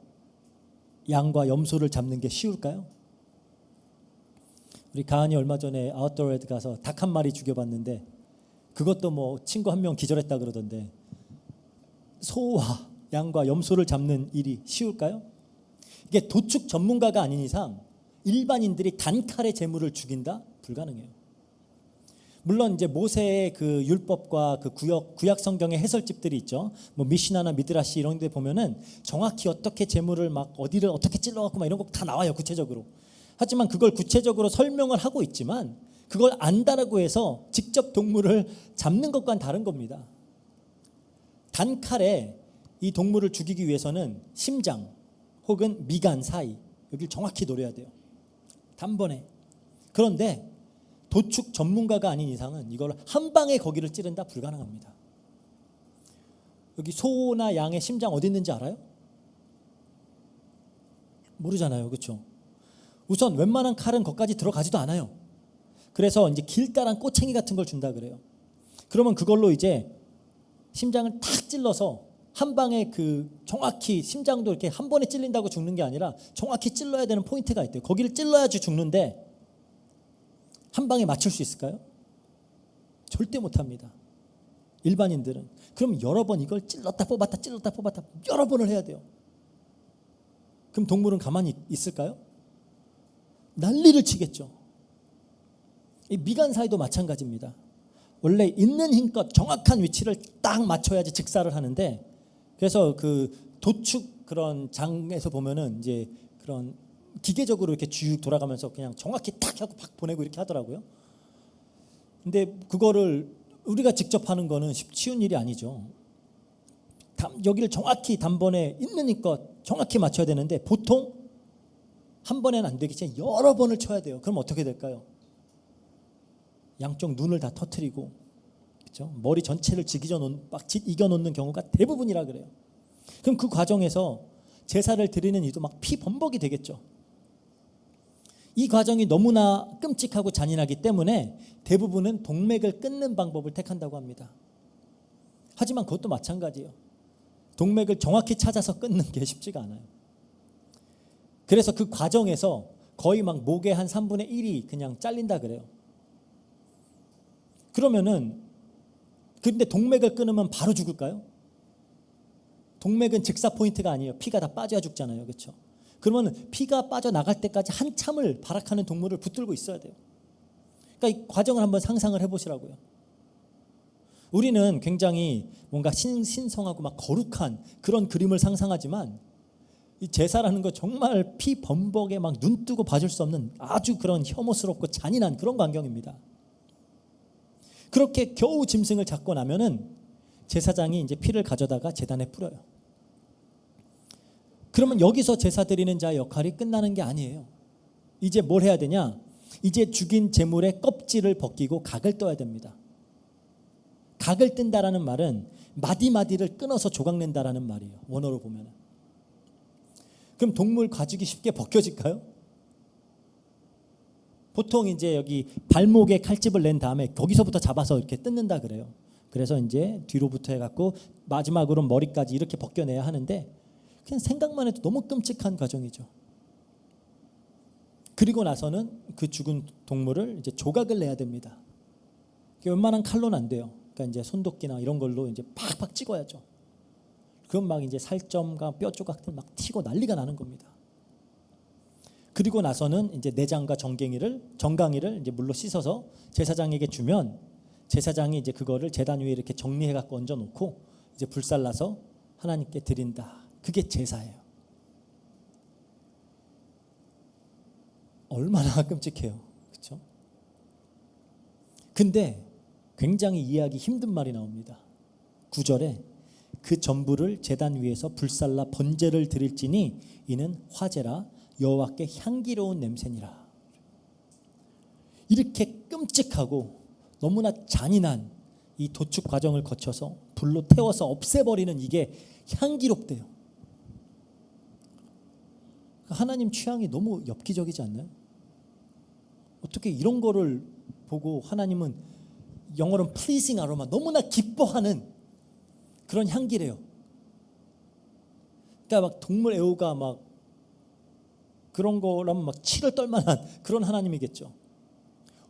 [SPEAKER 2] 양과 염소를 잡는 게 쉬울까요? 우리 가은이 얼마 전에 아웃도어에 가서 닭 한 마리 죽여봤는데, 그것도 뭐 친구 한 명 기절했다 그러던데, 소와 양과 염소를 잡는 일이 쉬울까요? 이게 도축 전문가가 아닌 이상 일반인들이 단칼에 제물을 죽인다? 불가능해요. 물론 이제 모세의 그 율법과 그 구약 성경의 해설집들이 있죠. 뭐 미시나나 미드라시 이런 데 보면은 정확히 어떻게 제물을 막 어디를 어떻게 찔러갖고 막 이런 거 다 나와요, 구체적으로. 하지만 그걸 구체적으로 설명을 하고 있지만 그걸 안다라고 해서 직접 동물을 잡는 것과는 다른 겁니다. 단칼에 이 동물을 죽이기 위해서는 심장 혹은 미간 사이, 여기를 정확히 노려야 돼요. 단번에. 그런데 도축 전문가가 아닌 이상은 이걸 한 방에 거기를 찌른다? 불가능합니다. 여기 소나 양의 심장 어디 있는지 알아요? 모르잖아요. 그렇죠? 우선 웬만한 칼은 거기까지 들어가지도 않아요. 그래서 이제 길다란 꼬챙이 같은 걸 준다 그래요. 그러면 그걸로 이제 심장을 탁 찔러서 한 방에 그 정확히 심장도 이렇게 한 번에 찔린다고 죽는 게 아니라 정확히 찔러야 되는 포인트가 있대요. 거기를 찔러야지 죽는데 한 방에 맞출 수 있을까요? 절대 못합니다. 일반인들은. 그럼 여러 번 이걸 찔렀다 뽑았다 찔렀다 뽑았다 여러 번을 해야 돼요. 그럼 동물은 가만히 있을까요? 난리를 치겠죠. 이 미간사이도 마찬가지입니다. 원래 있는 힘껏 정확한 위치를 딱 맞춰야지 직사를 하는데, 그래서 그 도축 그런 장에서 보면은 이제 그런 기계적으로 이렇게 쭉 돌아가면서 그냥 정확히 딱 하고 팍 보내고 이렇게 하더라고요. 근데 그거를 우리가 직접 하는 거는 쉬운 일이 아니죠. 여기를 정확히 단번에 있는 힘껏 정확히 맞춰야 되는데 보통 한 번에는 안 되겠지 여러 번을 쳐야 돼요. 그럼 어떻게 될까요? 양쪽 눈을 다 터뜨리고, 그렇죠? 머리 전체를 이겨놓는 경우가 대부분이라 그래요. 그럼 그 과정에서 제사를 드리는 이도 막 피범벅이 되겠죠. 이 과정이 너무나 끔찍하고 잔인하기 때문에 대부분은 동맥을 끊는 방법을 택한다고 합니다. 하지만 그것도 마찬가지예요. 동맥을 정확히 찾아서 끊는 게 쉽지가 않아요. 그래서 그 과정에서 거의 막 목의 한 3분의 1이 그냥 잘린다 그래요. 그러면은 근데 동맥을 끊으면 바로 죽을까요? 동맥은 직사 포인트가 아니에요. 피가 다 빠져야 죽잖아요. 그렇죠? 그러면 피가 빠져나갈 때까지 한참을 발악하는 동물을 붙들고 있어야 돼요. 그러니까 이 과정을 한번 상상을 해보시라고요. 우리는 굉장히 뭔가 신성하고 막 거룩한 그런 그림을 상상하지만 이 제사라는 거 정말 피범벅에 막 눈 뜨고 봐줄 수 없는 아주 그런 혐오스럽고 잔인한 그런 광경입니다. 그렇게 겨우 짐승을 잡고 나면은 제사장이 이제 피를 가져다가 제단에 뿌려요. 그러면 여기서 제사 드리는 자의 역할이 끝나는 게 아니에요. 이제 뭘 해야 되냐? 이제 죽인 제물의 껍질을 벗기고 각을 떠야 됩니다. 각을 뜬다라는 말은 마디마디를 끊어서 조각낸다라는 말이에요. 원어로 보면. 그럼 동물 가죽이 쉽게 벗겨질까요? 보통 이제 여기 발목에 칼집을 낸 다음에 거기서부터 잡아서 이렇게 뜯는다 그래요. 그래서 이제 뒤로부터 해갖고 마지막으로 머리까지 이렇게 벗겨내야 하는데 그냥 생각만 해도 너무 끔찍한 과정이죠. 그리고 나서는 그 죽은 동물을 이제 조각을 내야 됩니다. 웬만한 칼로는 안 돼요. 그러니까 이제 손도끼나 이런 걸로 이제 팍팍 찍어야죠. 그럼 막 이제 살점과 뼈 조각들 막 튀고 난리가 나는 겁니다. 그리고 나서는 이제 내장과 정강이를 이제 물로 씻어서 제사장에게 주면 제사장이 이제 그거를 제단 위에 이렇게 정리해 갖고 얹어 놓고 이제 불살라서 하나님께 드린다. 그게 제사예요. 얼마나 끔찍해요. 그렇죠? 근데 굉장히 이해하기 힘든 말이 나옵니다. 9절에 그 전부를 제단 위에서 불살라 번제를 드릴지니 이는 화제라 여호와께 향기로운 냄새니라. 이렇게 끔찍하고 너무나 잔인한 이 도축 과정을 거쳐서 불로 태워서 없애버리는 이게 향기롭대요. 하나님 취향이 너무 엽기적이지 않나요? 어떻게 이런 거를 보고 하나님은 영어로는 pleasing aroma, 너무나 기뻐하는 그런 향기래요. 그러니까 막 동물 애호가 막 그런 거라면 막 치를 떨만한 그런 하나님이겠죠.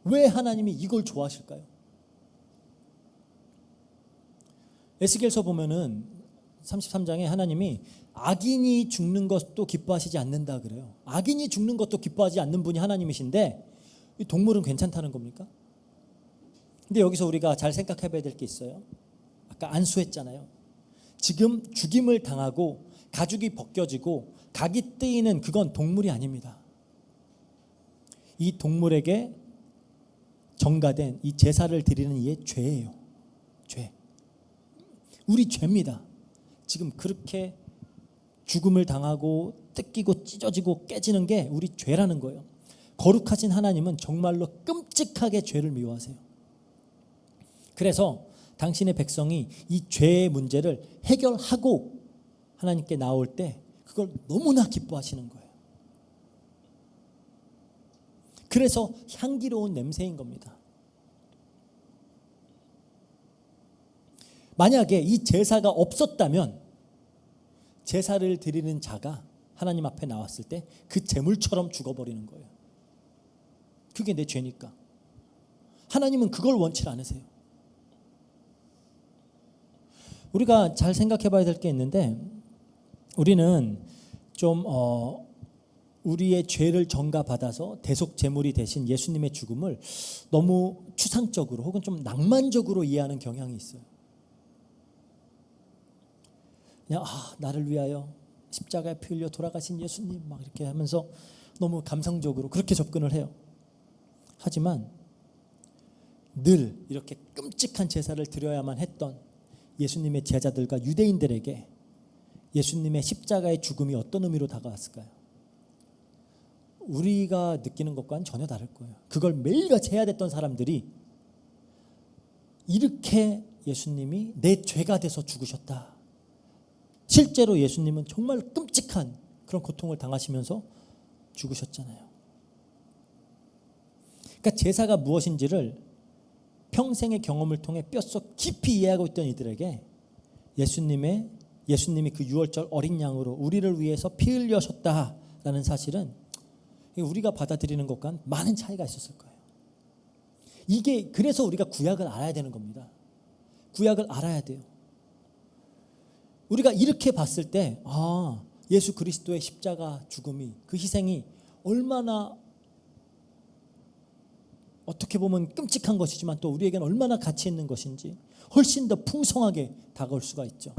[SPEAKER 2] 왜 하나님이 이걸 좋아하실까요? 에스겔서 보면은 33장에 하나님이 악인이 죽는 것도 기뻐하시지 않는다 그래요. 악인이 죽는 것도 기뻐하지 않는 분이 하나님이신데 이 동물은 괜찮다는 겁니까? 근데 여기서 우리가 잘 생각해 봐야 될 게 있어요. 아까 안수했잖아요. 지금 죽임을 당하고 가죽이 벗겨지고 각이 뜨이는 그건 동물이 아닙니다. 이 동물에게 전가된 이 제사를 드리는 이의 죄예요. 죄. 우리 죄입니다. 지금 그렇게 죽음을 당하고 뜯기고 찢어지고 깨지는 게 우리 죄라는 거예요. 거룩하신 하나님은 정말로 끔찍하게 죄를 미워하세요. 그래서 당신의 백성이 이 죄의 문제를 해결하고 하나님께 나올 때 그걸 너무나 기뻐하시는 거예요. 그래서 향기로운 냄새인 겁니다. 만약에 이 제사가 없었다면 제사를 드리는 자가 하나님 앞에 나왔을 때 그 제물처럼 죽어버리는 거예요. 그게 내 죄니까. 하나님은 그걸 원치 않으세요. 우리가 잘 생각해 봐야 될 게 있는데, 우리는 좀 우리의 죄를 전가받아서 대속 제물이 되신 예수님의 죽음을 너무 추상적으로 혹은 좀 낭만적으로 이해하는 경향이 있어요. 그냥 나를 위하여 십자가에 피 흘려 돌아가신 예수님 막 이렇게 하면서 너무 감성적으로 그렇게 접근을 해요. 하지만 늘 이렇게 끔찍한 제사를 드려야만 했던 예수님의 제자들과 유대인들에게 예수님의 십자가의 죽음이 어떤 의미로 다가왔을까요? 우리가 느끼는 것과는 전혀 다를 거예요. 그걸 매일같이 해야 됐던 사람들이 이렇게 예수님이 내 죄가 돼서 죽으셨다. 실제로 예수님은 정말 끔찍한 그런 고통을 당하시면서 죽으셨잖아요. 그러니까 제사가 무엇인지를 평생의 경험을 통해 뼛속 깊이 이해하고 있던 이들에게 예수님이 그 유월절 어린 양으로 우리를 위해서 피 흘려셨다라는 사실은 우리가 받아들이는 것과는 많은 차이가 있었을 거예요. 이게 그래서 우리가 구약을 알아야 되는 겁니다. 구약을 알아야 돼요. 우리가 이렇게 봤을 때 예수 그리스도의 십자가 죽음이, 그 희생이 얼마나 어떻게 보면 끔찍한 것이지만 또 우리에게는 얼마나 가치 있는 것인지 훨씬 더 풍성하게 다가올 수가 있죠.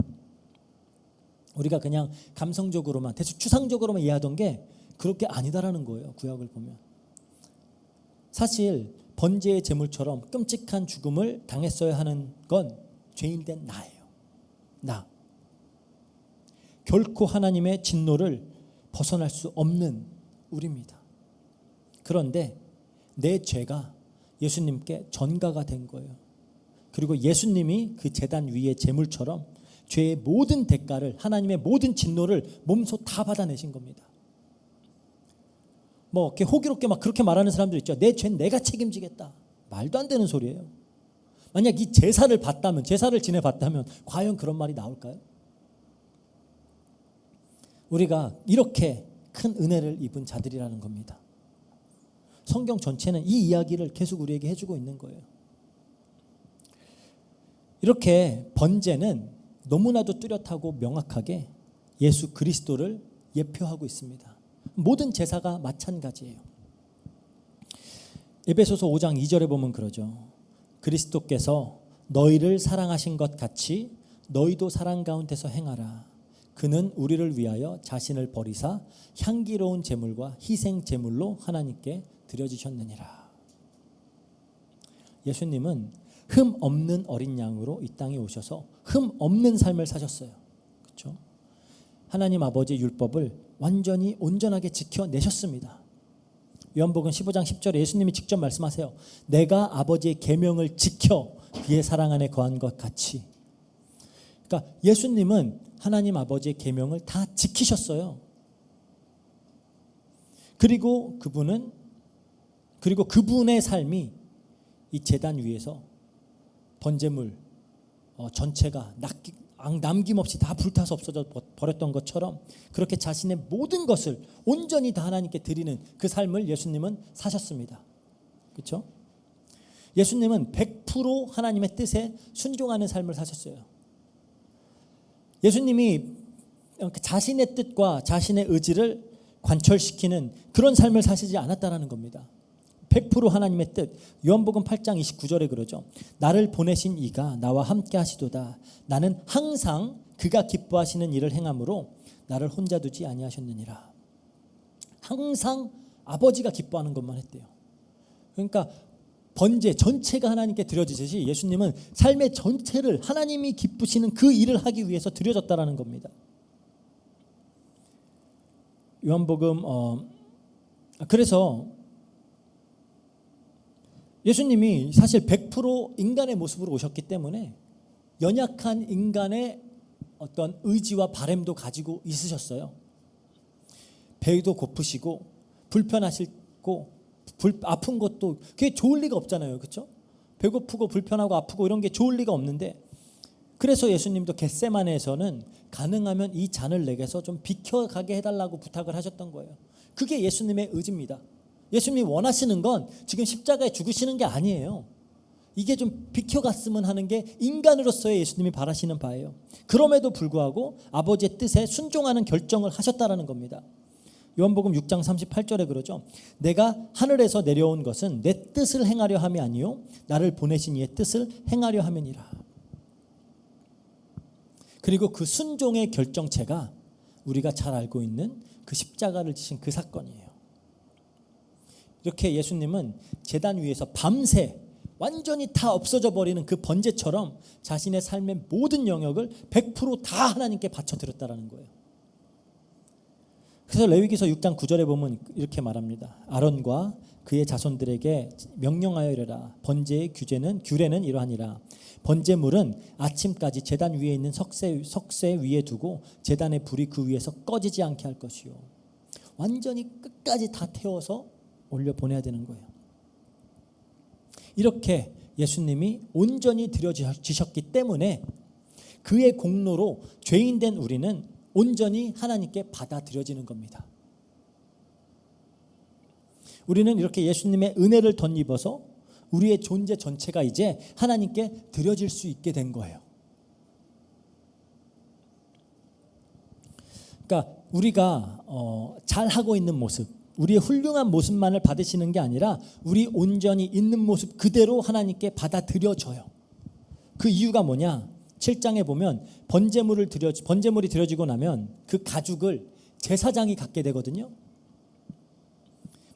[SPEAKER 2] 우리가 그냥 감성적으로만 대충 추상적으로만 이해하던 게 그렇게 아니다라는 거예요. 구약을 보면 사실 번제의 제물처럼 끔찍한 죽음을 당했어야 하는 건 죄인된 나예요. 나. 결코 하나님의 진노를 벗어날 수 없는 우리입니다. 그런데 내 죄가 예수님께 전가가 된 거예요. 그리고 예수님이 그 제단 위의 제물처럼 죄의 모든 대가를, 하나님의 모든 진노를 몸소 다 받아내신 겁니다. 뭐 이렇게 호기롭게 막 그렇게 말하는 사람들 있죠. 내 죄는 내가 책임지겠다. 말도 안 되는 소리예요. 만약 이 제사를 받다면, 제사를 지내봤다면 과연 그런 말이 나올까요? 우리가 이렇게 큰 은혜를 입은 자들이라는 겁니다. 성경 전체는 이 이야기를 계속 우리에게 해주고 있는 거예요. 이렇게 번제는 너무나도 뚜렷하고 명확하게 예수 그리스도를 예표하고 있습니다. 모든 제사가 마찬가지예요. 에베소서 5장 2절에 보면 그러죠. 그리스도께서 너희를 사랑하신 것 같이 너희도 사랑 가운데서 행하라. 그는 우리를 위하여 자신을 버리사 향기로운 제물과 희생 제물로 하나님께 드려지셨느니라. 예수님은 흠 없는 어린 양으로 이 땅에 오셔서 흠 없는 삶을 사셨어요. 그렇죠? 하나님 아버지의 율법을 완전히 온전하게 지켜내셨습니다. 요한복음 15장 10절에 예수님이 직접 말씀하세요. 내가 아버지의 계명을 지켜 그의 사랑 안에 거한 것 같이. 그러니까 예수님은 하나님 아버지의 계명을 다 지키셨어요. 그리고 그분의 삶이 이 제단 위에서 번제물 전체가 남김없이 다 불타서 없어져 버렸던 것처럼 그렇게 자신의 모든 것을 온전히 다 하나님께 드리는 그 삶을 예수님은 사셨습니다. 그렇죠? 예수님은 100% 하나님의 뜻에 순종하는 삶을 사셨어요. 예수님이 자신의 뜻과 자신의 의지를 관철시키는 그런 삶을 사시지 않았다라는 겁니다. 100% 하나님의 뜻. 요한복음 8장 29절에 그러죠. 나를 보내신 이가 나와 함께 하시도다. 나는 항상 그가 기뻐하시는 일을 행함으로 나를 혼자 두지 아니하셨느니라. 항상 아버지가 기뻐하는 것만 했대요. 그러니까 번제 전체가 하나님께 드려지듯이 예수님은 삶의 전체를 하나님이 기쁘시는 그 일을 하기 위해서 드려졌다라는 겁니다. 요한복음 그래서 예수님이 사실 100% 인간의 모습으로 오셨기 때문에 연약한 인간의 어떤 의지와 바램도 가지고 있으셨어요. 배도 고프시고 불편하시고 아픈 것도 그게 좋을 리가 없잖아요. 그렇죠? 배고프고 불편하고 아프고 이런 게 좋을 리가 없는데, 그래서 예수님도 겟세마네에서는 가능하면 이 잔을 내게서 좀 비켜가게 해달라고 부탁을 하셨던 거예요. 그게 예수님의 의지입니다. 예수님이 원하시는 건 지금 십자가에 죽으시는 게 아니에요. 이게 좀 비켜갔으면 하는 게 인간으로서의 예수님이 바라시는 바예요. 그럼에도 불구하고 아버지의 뜻에 순종하는 결정을 하셨다라는 겁니다. 요한복음 6장 38절에 그러죠. 내가 하늘에서 내려온 것은 내 뜻을 행하려 함이 아니요 나를 보내신 이의 뜻을 행하려 함이니라. 그리고 그 순종의 결정체가 우리가 잘 알고 있는 그 십자가를 지신 그 사건이에요. 이렇게 예수님은 제단 위에서 밤새 완전히 다 없어져 버리는 그 번제처럼 자신의 삶의 모든 영역을 100%다 하나님께 바쳐드렸다라는 거예요. 그래서 레위기서 6장 9절에 보면 이렇게 말합니다. 아론과 그의 자손들에게 명령하여 이르라. 번제의 규례는 이러하니라. 번제물은 아침까지 제단 위에 있는 석쇠 위에 두고 제단의 불이 그 위에서 꺼지지 않게 할 것이요. 완전히 끝까지 다 태워서 올려 보내야 되는 거예요. 이렇게 예수님이 온전히 드려지셨기 때문에 그의 공로로 죄인된 우리는 온전히 하나님께 받아들여지는 겁니다. 우리는 이렇게 예수님의 은혜를 덧입어서 우리의 존재 전체가 이제 하나님께 드려질 수 있게 된 거예요. 그러니까 우리가 잘하고 있는 모습, 우리의 훌륭한 모습만을 받으시는 게 아니라 우리 온전히 있는 모습 그대로 하나님께 받아들여져요. 그 이유가 뭐냐? 7장에 보면 번제물이 드려지고 나면 그 가죽을 제사장이 갖게 되거든요.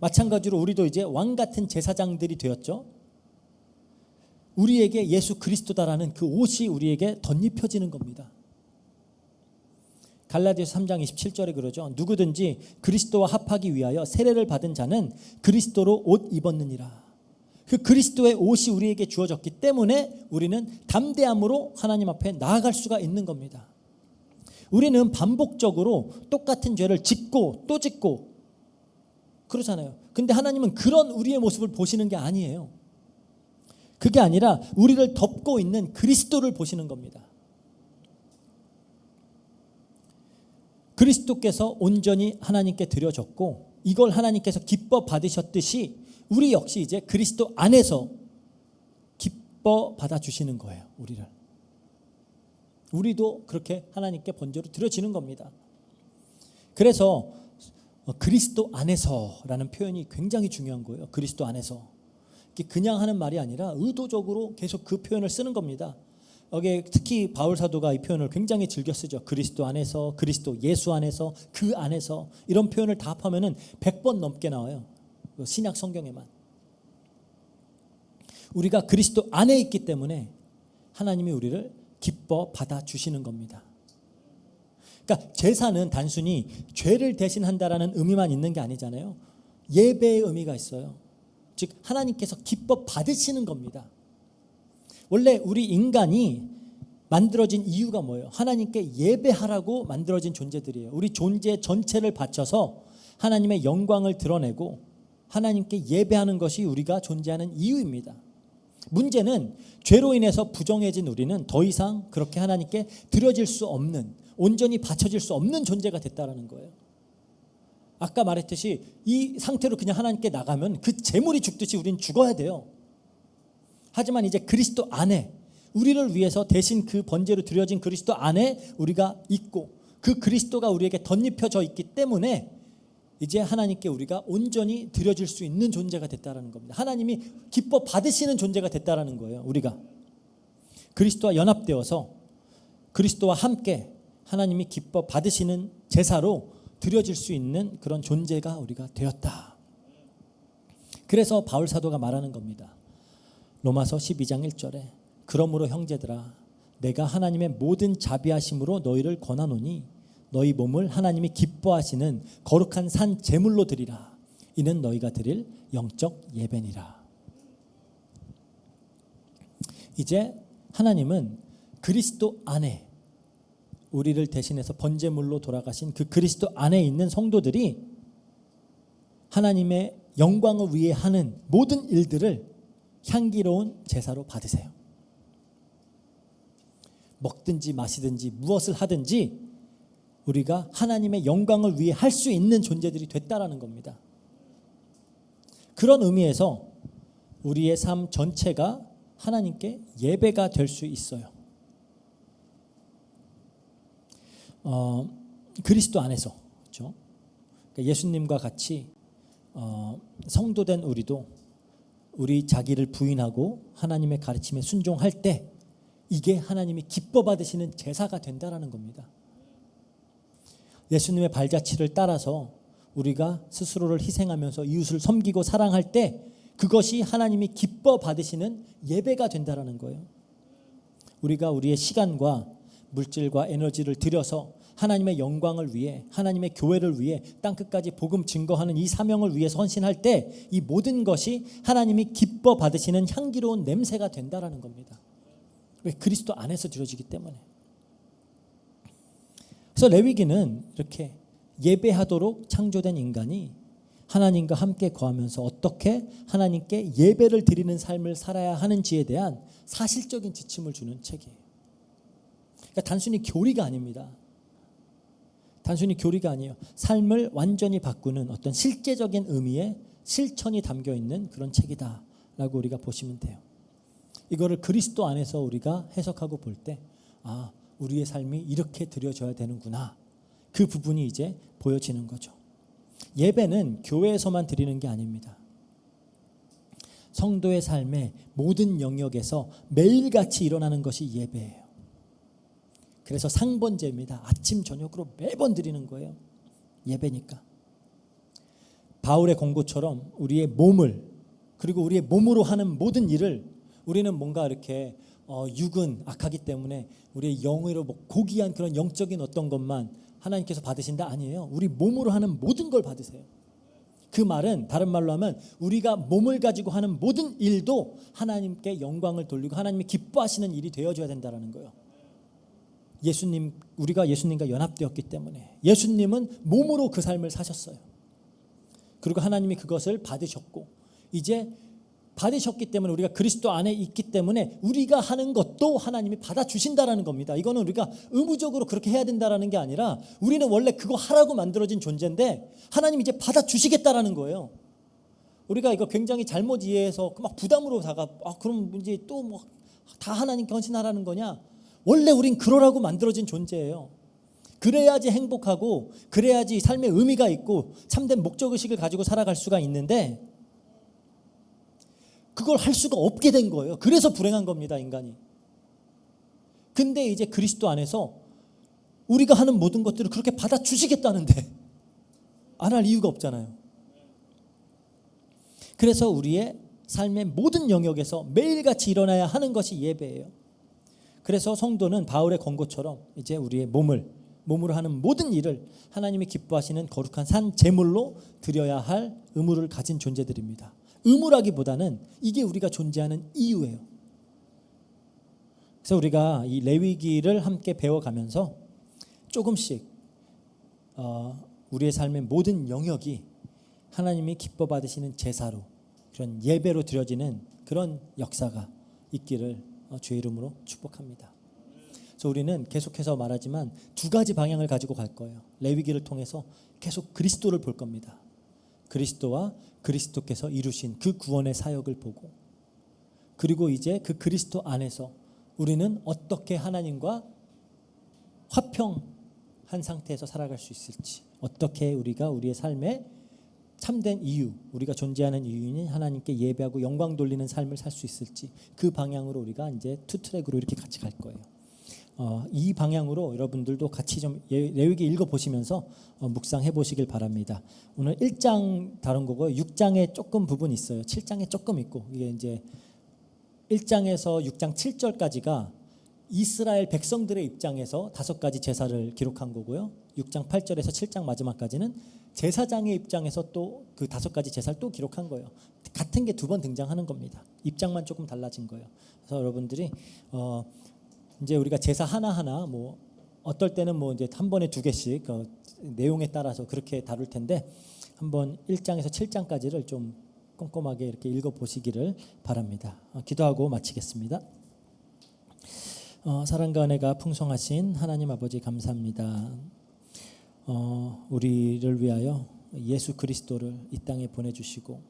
[SPEAKER 2] 마찬가지로 우리도 이제 왕 같은 제사장들이 되었죠. 우리에게 예수 그리스도다라는 그 옷이 우리에게 덧입혀지는 겁니다. 갈라디아서 3장 27절에 그러죠. 누구든지 그리스도와 합하기 위하여 세례를 받은 자는 그리스도로 옷 입었느니라. 그 그리스도의 옷이 우리에게 주어졌기 때문에 우리는 담대함으로 하나님 앞에 나아갈 수가 있는 겁니다. 우리는 반복적으로 똑같은 죄를 짓고 또 짓고 그러잖아요. 근데 하나님은 그런 우리의 모습을 보시는 게 아니에요. 그게 아니라 우리를 덮고 있는 그리스도를 보시는 겁니다. 그리스도께서 온전히 하나님께 드려졌고 이걸 하나님께서 기뻐 받으셨듯이 우리 역시 이제 그리스도 안에서 기뻐 받아주시는 거예요. 우리도 그렇게 하나님께 번제로 드려지는 겁니다. 그래서 그리스도 안에서라는 표현이 굉장히 중요한 거예요. 그리스도 안에서. 그냥 하는 말이 아니라 의도적으로 계속 그 표현을 쓰는 겁니다. 여기 특히 바울 사도가 이 표현을 굉장히 즐겨 쓰죠. 그리스도 안에서, 그리스도 예수 안에서, 그 안에서 이런 표현을 다 합하면은 100번 넘게 나와요. 신약 성경에만. 우리가 그리스도 안에 있기 때문에 하나님이 우리를 기뻐 받아주시는 겁니다. 그러니까 제사는 단순히 죄를 대신한다라는 의미만 있는 게 아니잖아요. 예배의 의미가 있어요. 즉 하나님께서 기뻐 받으시는 겁니다. 원래 우리 인간이 만들어진 이유가 뭐예요? 하나님께 예배하라고 만들어진 존재들이에요. 우리 존재 전체를 바쳐서 하나님의 영광을 드러내고 하나님께 예배하는 것이 우리가 존재하는 이유입니다. 문제는 죄로 인해서 부정해진 우리는 더 이상 그렇게 하나님께 드려질 수 없는, 온전히 바쳐질 수 없는 존재가 됐다는 거예요. 아까 말했듯이 이 상태로 그냥 하나님께 나가면 그 재물이 죽듯이 우리는 죽어야 돼요. 하지만 이제 그리스도 안에 우리를 위해서 대신 그 번제로 드려진 그리스도 안에 우리가 있고 그 그리스도가 우리에게 덧입혀져 있기 때문에 이제 하나님께 우리가 온전히 드려질 수 있는 존재가 됐다는 겁니다. 하나님이 기뻐 받으시는 존재가 됐다는 거예요. 우리가 그리스도와 연합되어서 그리스도와 함께 하나님이 기뻐 받으시는 제사로 드려질 수 있는 그런 존재가 우리가 되었다. 그래서 바울 사도가 말하는 겁니다. 로마서 12장 1절에 그러므로 형제들아 내가 하나님의 모든 자비하심으로 너희를 권하노니 너희 몸을 하나님이 기뻐하시는 거룩한 산 제물로 드리라. 이는 너희가 드릴 영적 예배니라. 이제 하나님은 그리스도 안에 우리를 대신해서 번제물로 돌아가신 그 그리스도 안에 있는 성도들이 하나님의 영광을 위해 하는 모든 일들을 향기로운 제사로 받으세요. 먹든지 마시든지 무엇을 하든지 우리가 하나님의 영광을 위해 할 수 있는 존재들이 됐다라는 겁니다. 그런 의미에서 우리의 삶 전체가 하나님께 예배가 될 수 있어요. 그리스도 안에서, 그렇죠? 그러니까 예수님과 같이 성도된 우리도 우리 자기를 부인하고 하나님의 가르침에 순종할 때 이게 하나님이 기뻐 받으시는 제사가 된다라는 겁니다. 예수님의 발자취를 따라서 우리가 스스로를 희생하면서 이웃을 섬기고 사랑할 때 그것이 하나님이 기뻐 받으시는 예배가 된다라는 거예요. 우리가 우리의 시간과 물질과 에너지를 들여서 하나님의 영광을 위해, 하나님의 교회를 위해 땅끝까지 복음 증거하는 이 사명을 위해서 헌신할 때 이 모든 것이 하나님이 기뻐 받으시는 향기로운 냄새가 된다라는 겁니다. 왜? 그리스도 안에서 드려지기 때문에. 그래서 레위기는 이렇게 예배하도록 창조된 인간이 하나님과 함께 거하면서 어떻게 하나님께 예배를 드리는 삶을 살아야 하는지에 대한 사실적인 지침을 주는 책이에요. 그러니까 단순히 교리가 아닙니다. 단순히 교리가 아니에요. 삶을 완전히 바꾸는 어떤 실제적인 의미의 실천이 담겨 있는 그런 책이다라고 우리가 보시면 돼요. 이거를 그리스도 안에서 우리가 해석하고 볼 때 우리의 삶이 이렇게 드려져야 되는구나. 그 부분이 이제 보여지는 거죠. 예배는 교회에서만 드리는 게 아닙니다. 성도의 삶의 모든 영역에서 매일같이 일어나는 것이 예배예요. 그래서 상번제입니다. 아침 저녁으로 매번 드리는 거예요. 예배니까. 바울의 권고처럼 우리의 몸을, 그리고 우리의 몸으로 하는 모든 일을, 우리는 뭔가 이렇게 육은 악하기 때문에 우리의 영으로 고귀한 그런 영적인 어떤 것만 하나님께서 받으신다? 아니에요. 우리 몸으로 하는 모든 걸 받으세요. 그 말은 다른 말로 하면 우리가 몸을 가지고 하는 모든 일도 하나님께 영광을 돌리고 하나님이 기뻐하시는 일이 되어줘야 된다는 거예요. 우리가 예수님과 연합되었기 때문에 예수님은 몸으로 그 삶을 사셨어요. 그리고 하나님이 그것을 받으셨고, 이제 받으셨기 때문에 우리가 그리스도 안에 있기 때문에 우리가 하는 것도 하나님이 받아주신다라는 겁니다. 이거는 우리가 의무적으로 그렇게 해야 된다라는 게 아니라 우리는 원래 그거 하라고 만들어진 존재인데 하나님이 이제 받아주시겠다라는 거예요. 우리가 이거 굉장히 잘못 이해해서 막 부담으로 그럼 이제 또 뭐 다 하나님께 헌신하라는 거냐? 원래 우린 그러라고 만들어진 존재예요. 그래야지 행복하고 그래야지 삶의 의미가 있고 참된 목적의식을 가지고 살아갈 수가 있는데 그걸 할 수가 없게 된 거예요. 그래서 불행한 겁니다, 인간이. 근데 이제 그리스도 안에서 우리가 하는 모든 것들을 그렇게 받아주시겠다는데 안 할 이유가 없잖아요. 그래서 우리의 삶의 모든 영역에서 매일같이 일어나야 하는 것이 예배예요. 그래서 성도는 바울의 권고처럼 이제 우리의 몸으로 하는 모든 일을 하나님이 기뻐하시는 거룩한 산 제물로 드려야 할 의무를 가진 존재들입니다. 의무라기보다는 이게 우리가 존재하는 이유예요. 그래서 우리가 이 레위기를 함께 배워가면서 조금씩 우리의 삶의 모든 영역이 하나님이 기뻐 받으시는 제사로, 그런 예배로 드려지는 그런 역사가 있기를 주의 이름으로 축복합니다. 그래서 우리는 계속해서 말하지만 두 가지 방향을 가지고 갈 거예요. 레위기를 통해서 계속 그리스도를 볼 겁니다. 그리스도와 그리스도께서 이루신 그 구원의 사역을 보고, 그리고 이제 그 그리스도 안에서 우리는 어떻게 하나님과 화평한 상태에서 살아갈 수 있을지, 어떻게 우리가 우리의 삶에 참된 이유, 우리가 존재하는 이유인 하나님께 예배하고 영광 돌리는 삶을 살 수 있을지, 그 방향으로 우리가 이제 투 트랙으로 이렇게 같이 갈 거예요. 이 방향으로 여러분들도 같이 좀 레위기 읽어보시면서 묵상해 보시길 바랍니다. 오늘 1장 다룬 거고요. 6장에 조금 부분 있어요. 7장에 조금 있고, 이게 이제 1장에서 6장 7절까지가 이스라엘 백성들의 입장에서 5가지 제사를 기록한 거고요. 6장 8절에서 7장 마지막까지는 제사장의 입장에서 또 그 5가지 제사를 또 기록한 거예요. 같은 게 2번 등장하는 겁니다. 입장만 조금 달라진 거예요. 그래서 여러분들이 이제 우리가 제사 하나하나 뭐 어떨 때는 뭐 이제 한 번에 두 개씩 내용에 따라서 그렇게 다룰 텐데 한번 1장에서 7장까지를 좀 꼼꼼하게 이렇게 읽어 보시기를 바랍니다. 기도하고 마치겠습니다. 사랑과 은혜가 풍성하신 하나님 아버지 감사합니다. 우리를 위하여 예수 그리스도를 이 땅에 보내주시고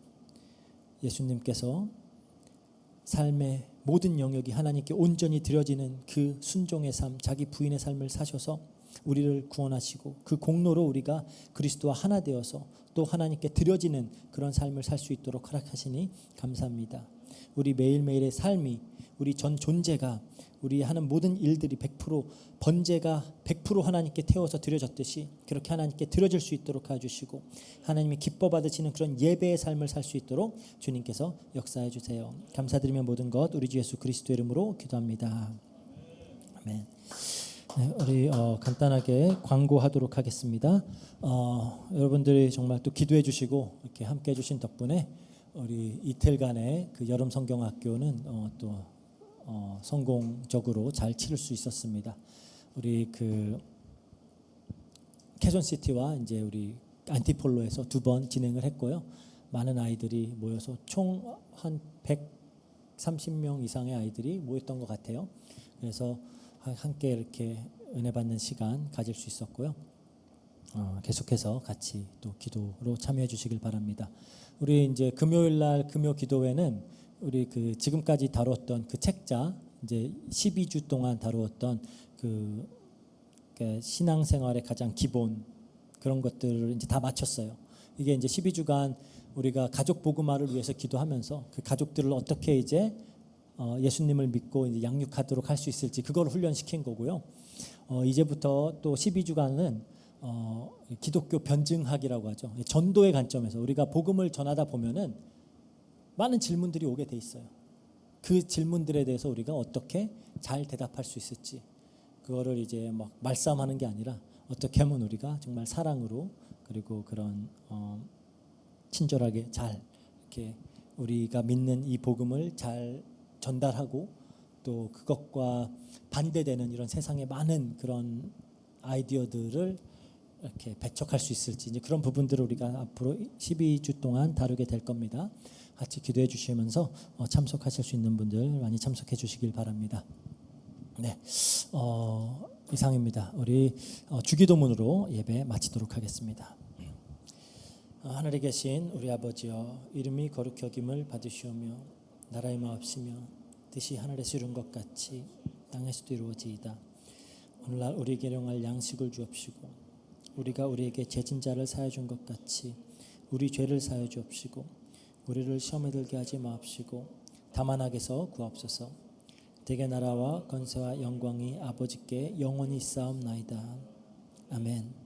[SPEAKER 2] 예수님께서 삶의 모든 영역이 하나님께 온전히 드려지는 그 순종의 삶, 자기 부인의 삶을 사셔서 우리를 구원하시고 그 공로로 우리가 그리스도와 하나 되어서 또 하나님께 드려지는 그런 삶을 살 수 있도록 허락하시니 감사합니다. 우리 매일매일의 삶이 우리 전 존재가 우리 하는 모든 일들이 100% 번제가 100% 하나님께 태워서 드려졌듯이 그렇게 하나님께 드려질 수 있도록 해주시고 하나님이 기뻐 받으시는 그런 예배의 삶을 살 수 있도록 주님께서 역사해 주세요. 감사드리며 모든 것 우리 주 예수 그리스도 이름으로 기도합니다. 아멘. 네, 우리 간단하게 광고하도록 하겠습니다. 여러분들이 정말 또 기도해 주시고 이렇게 함께 해주신 덕분에 우리 이틀간의 그 여름 성경학교는 또 성공적으로 잘 치를 수 있었습니다. 우리 그 캐존시티와 이제 우리 안티폴로에서 2번 진행을 했고요. 많은 아이들이 모여서 총 한 130명 이상의 아이들이 모였던 것 같아요. 그래서 함께 이렇게 은혜 받는 시간 가질 수 있었고요. 계속해서 같이 또 기도로 참여해 주시길 바랍니다. 우리 이제 금요일 날 금요 기도회는 우리 그 지금까지 다뤘던 그 책자 이제 12주 동안 다루었던 그 신앙생활의 가장 기본 그런 것들을 이제 다 마쳤어요. 이게 이제 12주간 우리가 가족 복음화를 위해서 기도하면서 그 가족들을 어떻게 이제 예수님을 믿고 이제 양육하도록 할 수 있을지 그걸 훈련시킨 거고요. 이제부터 또 12주간은 기독교 변증학이라고 하죠. 전도의 관점에서 우리가 복음을 전하다 보면은 많은 질문들이 오게 돼 있어요. 그 질문들에 대해서 우리가 어떻게 잘 대답할 수 있을지 그거를 이제 막 말싸움하는 게 아니라 어떻게 하면 우리가 정말 사랑으로 그리고 그런 친절하게 잘 이렇게 우리가 믿는 이 복음을 잘 전달하고 또 그것과 반대되는 이런 세상의 많은 그런 아이디어들을 이렇게 배척할 수 있을지 이제 그런 부분들을 우리가 앞으로 12주 동안 다루게 될 겁니다. 같이 기도해 주시면서 참석하실 수 있는 분들 많이 참석해 주시길 바랍니다. 네, 이상입니다. 우리 주기도문으로 예배 마치도록 하겠습니다. 하늘에 계신 우리 아버지여 이름이 거룩히 여김을 받으시오며 나라의 마옵시며 뜻이 하늘에서 이룬 것 같이 땅에서도 이루어지이다. 오늘날 우리에게 일용할 양식을 주옵시고 우리가 우리에게 죄진 자를 사하여 준 것 같이 우리 죄를 사하여 주옵시고 우리를 시험에 들게 하지 마옵시고 다만 악에서 구하옵소서. 대개 나라와 권세와 영광이 아버지께 영원히 있사옵나이다. 아멘.